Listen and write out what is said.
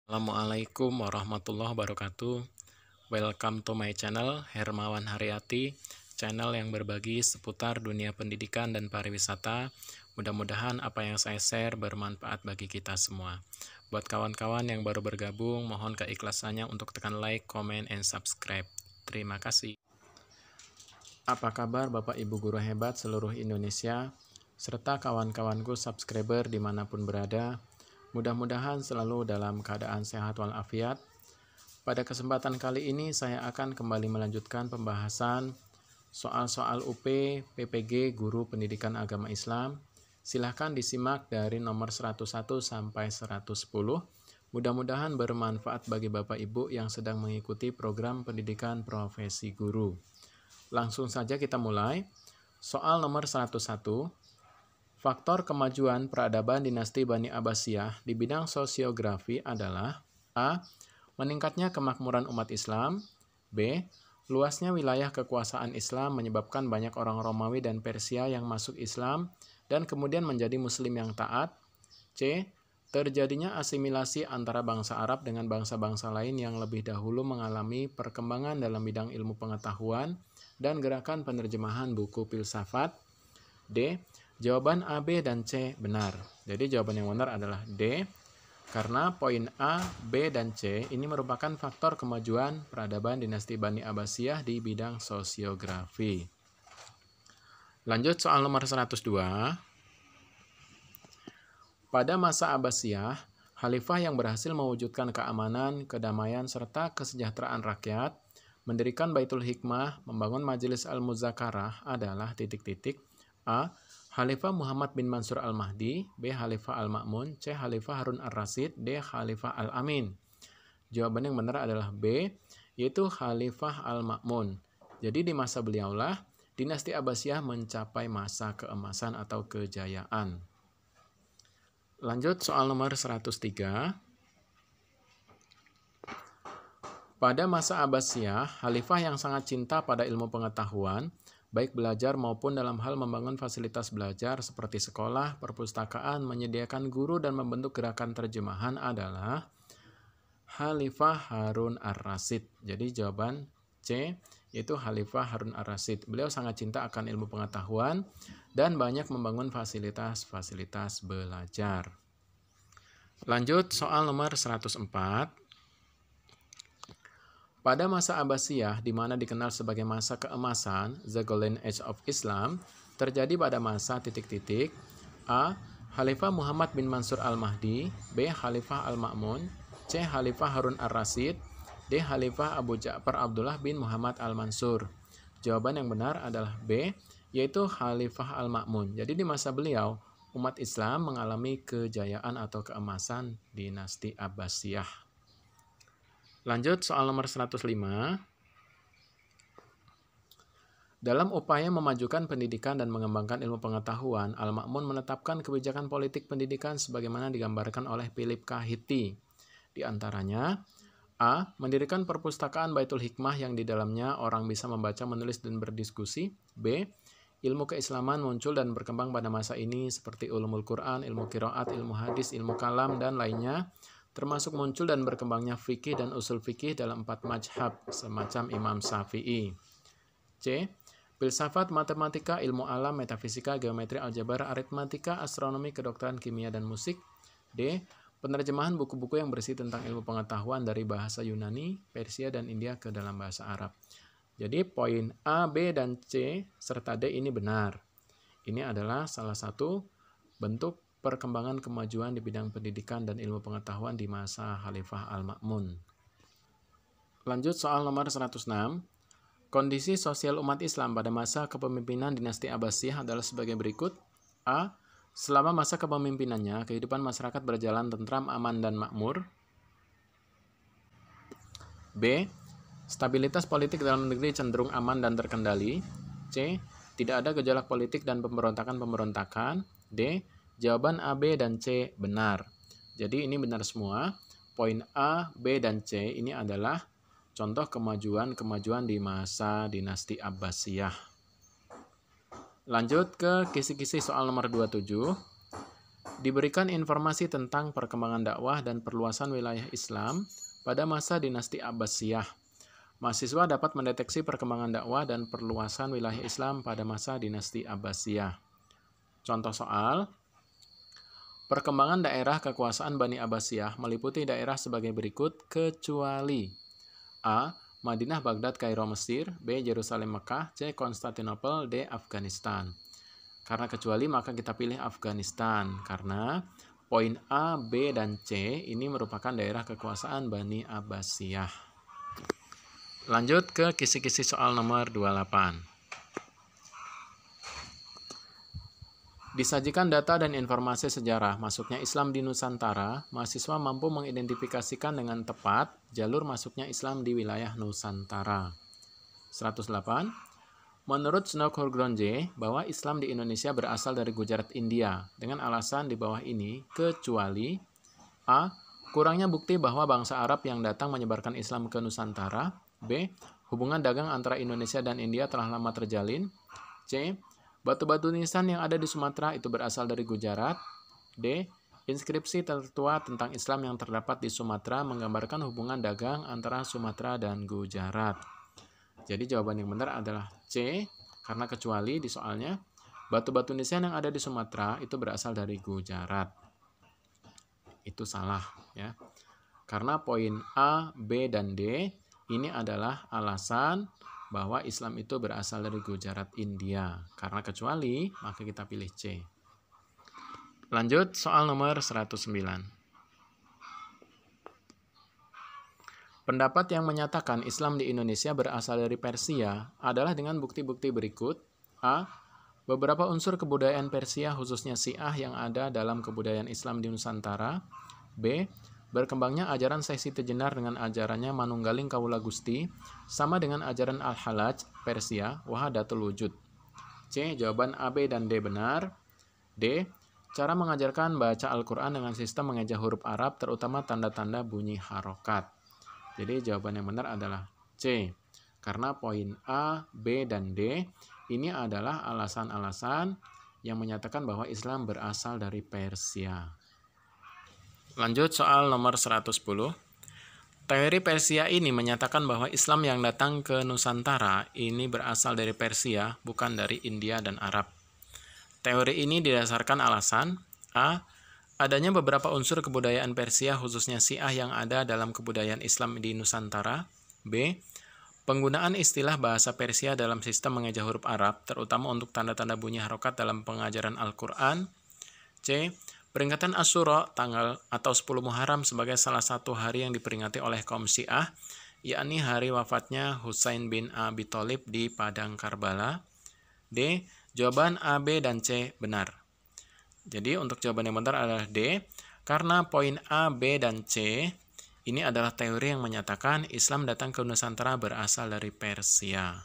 Assalamualaikum warahmatullahi wabarakatuh. Welcome to my channel, Hermawan Haryati, channel yang berbagi seputar dunia pendidikan dan pariwisata. Mudah-mudahan apa yang saya share bermanfaat bagi kita semua. Buat kawan-kawan yang baru bergabung, mohon keikhlasannya untuk tekan like, comment, and subscribe. Terima kasih. Apa kabar Bapak Ibu Guru hebat seluruh Indonesia, serta kawan-kawanku subscriber dimanapun berada? Mudah-mudahan selalu dalam keadaan sehat walafiat. Pada kesempatan kali ini saya akan kembali melanjutkan pembahasan soal-soal UP PPG Guru Pendidikan Agama Islam. Silahkan disimak dari nomor 101 sampai 110. Mudah-mudahan bermanfaat bagi Bapak Ibu yang sedang mengikuti program pendidikan profesi guru. Langsung saja kita mulai. Soal nomor 101. Faktor kemajuan peradaban dinasti Bani Abbasiyah di bidang sosiografi adalah A. Meningkatnya kemakmuran umat Islam. B. Luasnya wilayah kekuasaan Islam menyebabkan banyak orang Romawi dan Persia yang masuk Islam dan kemudian menjadi Muslim yang taat. C. Terjadinya asimilasi antara bangsa Arab dengan bangsa-bangsa lain yang lebih dahulu mengalami perkembangan dalam bidang ilmu pengetahuan dan gerakan penerjemahan buku filsafat. D. Jawaban A, B, dan C benar. Jadi jawaban yang benar adalah D, karena poin A, B, dan C ini merupakan faktor kemajuan peradaban dinasti Bani Abbasiyah di bidang sosiografi. Lanjut soal nomor 102. Pada masa Abbasiyah, khalifah yang berhasil mewujudkan keamanan, kedamaian, serta kesejahteraan rakyat, mendirikan Baitul Hikmah, membangun Majelis Al-Muzakarah adalah A. Khalifah Muhammad bin Mansur Al-Mahdi, B. Khalifah Al-Ma'mun, C. Khalifah Harun Ar-Rasyid, D. Khalifah Al-Amin. Jawaban yang benar adalah B, yaitu Khalifah Al-Ma'mun. Jadi di masa beliaulah, dinasti Abbasiyah mencapai masa keemasan atau kejayaan. Lanjut soal nomor 103. Pada masa Abbasiyah, khalifah yang sangat cinta pada ilmu pengetahuan, baik belajar maupun dalam hal membangun fasilitas belajar seperti sekolah, perpustakaan, menyediakan guru, dan membentuk gerakan terjemahan adalah Khalifah Harun Ar-Rasyid. Jadi jawaban C, yaitu Khalifah Harun Ar-Rasyid. Beliau sangat cinta akan ilmu pengetahuan dan banyak membangun fasilitas-fasilitas belajar. Lanjut soal nomor 104. Pada masa Abbasiyah, di mana dikenal sebagai masa keemasan, The Golden Age of Islam, terjadi pada masa A. Khalifah Muhammad bin Mansur Al-Mahdi, B. Khalifah Al-Ma'mun, C. Khalifah Harun Ar-Rasyid, D. Khalifah Abu Ja'far Abdullah bin Muhammad Al-Mansur. Jawaban yang benar adalah B, yaitu Khalifah Al-Ma'mun. Jadi di masa beliau, umat Islam mengalami kejayaan atau keemasan dinasti Abbasiyah. Lanjut soal nomor 105. Dalam upaya memajukan pendidikan dan mengembangkan ilmu pengetahuan, Al-Ma'mun menetapkan kebijakan politik pendidikan sebagaimana digambarkan oleh Philip Kahiti. Di antaranya, A. Mendirikan perpustakaan Baitul Hikmah yang di dalamnya orang bisa membaca, menulis, dan berdiskusi. B. Ilmu keislaman muncul dan berkembang pada masa ini seperti ulumul Quran, ilmu qiraat, ilmu hadis, ilmu kalam, dan lainnya, termasuk muncul dan berkembangnya fikih dan usul fikih dalam 4 mazhab, semacam Imam Syafi'i. C. Filsafat, matematika, ilmu alam, metafisika, geometri, aljabar, aritmatika, astronomi, kedokteran, kimia, dan musik. D. Penerjemahan buku-buku yang bersih tentang ilmu pengetahuan dari bahasa Yunani, Persia, dan India ke dalam bahasa Arab. Jadi poin A, B, dan C, serta D ini benar. Ini adalah salah satu bentuk perkembangan kemajuan di bidang pendidikan dan ilmu pengetahuan di masa Khalifah Al-Ma'mun. Lanjut soal nomor 106. Kondisi sosial umat Islam pada masa kepemimpinan dinasti Abbasiyah adalah sebagai berikut. A. Selama masa kepemimpinannya, kehidupan masyarakat berjalan tentram, aman, dan makmur. B. Stabilitas politik dalam negeri cenderung aman dan terkendali. C. Tidak ada gejolak politik dan pemberontakan-pemberontakan. D. Jawaban A, B, dan C benar. Jadi ini benar semua. Poin A, B, dan C ini adalah contoh kemajuan-kemajuan di masa dinasti Abbasiyah. Lanjut ke kisi-kisi soal nomor 27. Diberikan informasi tentang perkembangan dakwah dan perluasan wilayah Islam pada masa dinasti Abbasiyah. Mahasiswa dapat mendeteksi perkembangan dakwah dan perluasan wilayah Islam pada masa dinasti Abbasiyah. Contoh soal, perkembangan daerah kekuasaan Bani Abbasiyah meliputi daerah sebagai berikut kecuali A. Madinah, Baghdad, Kairo, Mesir. B. Yerusalem, Mekah. C. Konstantinopel. D. Afghanistan. Karena kecuali maka kita pilih Afghanistan karena poin A, B, dan C ini merupakan daerah kekuasaan Bani Abbasiyah. Lanjut ke kisi-kisi soal nomor 28. Disajikan data dan informasi sejarah masuknya Islam di Nusantara, mahasiswa mampu mengidentifikasikan dengan tepat jalur masuknya Islam di wilayah Nusantara. 108. Menurut Snowhorgronje, bahwa Islam di Indonesia berasal dari Gujarat, India, dengan alasan di bawah ini, kecuali A. Kurangnya bukti bahwa bangsa Arab yang datang menyebarkan Islam ke Nusantara. B. Hubungan dagang antara Indonesia dan India telah lama terjalin. C. Batu-batu nisan yang ada di Sumatera itu berasal dari Gujarat. D. Inskripsi tertua tentang Islam yang terdapat di Sumatera menggambarkan hubungan dagang antara Sumatera dan Gujarat. Jadi jawaban yang benar adalah C, karena kecuali di soalnya, batu-batu nisan yang ada di Sumatera itu berasal dari Gujarat. Itu salah ya. Karena poin A, B, dan D ini adalah alasan bahwa Islam itu berasal dari Gujarat, India. Karena kecuali, maka kita pilih C. Lanjut soal nomor 109. Pendapat yang menyatakan Islam di Indonesia berasal dari Persia adalah dengan bukti-bukti berikut. A. Beberapa unsur kebudayaan Persia khususnya Syiah yang ada dalam kebudayaan Islam di Nusantara. B. Berkembangnya ajaran Syekh Siti Jenar dengan ajarannya Manunggaling Kawula Gusti sama dengan ajaran Al-Halaj Persia Wahdatul Wujud. C. Jawaban A, B, dan D benar. D. Cara mengajarkan baca Al-Quran dengan sistem mengeja huruf Arab terutama tanda-tanda bunyi harokat. Jadi jawaban yang benar adalah C. Karena poin A, B, dan D ini adalah alasan-alasan yang menyatakan bahwa Islam berasal dari Persia. Lanjut soal nomor 110. Teori Persia ini menyatakan bahwa Islam yang datang ke Nusantara ini berasal dari Persia, bukan dari India dan Arab. Teori ini didasarkan alasan A. Adanya beberapa unsur kebudayaan Persia khususnya Syiah yang ada dalam kebudayaan Islam di Nusantara. B. Penggunaan istilah bahasa Persia dalam sistem mengeja huruf Arab, terutama untuk tanda-tanda bunyi harokat dalam pengajaran Al-Quran. C. Peringatan Asyura tanggal atau 10 Muharram sebagai salah satu hari yang diperingati oleh kaum Syiah, yakni hari wafatnya Husain bin Abi Thalib di Padang Karbala. D. Jawaban A, B, dan C benar. Jadi untuk jawaban yang benar adalah D, karena poin A, B, dan C ini adalah teori yang menyatakan Islam datang ke Nusantara berasal dari Persia.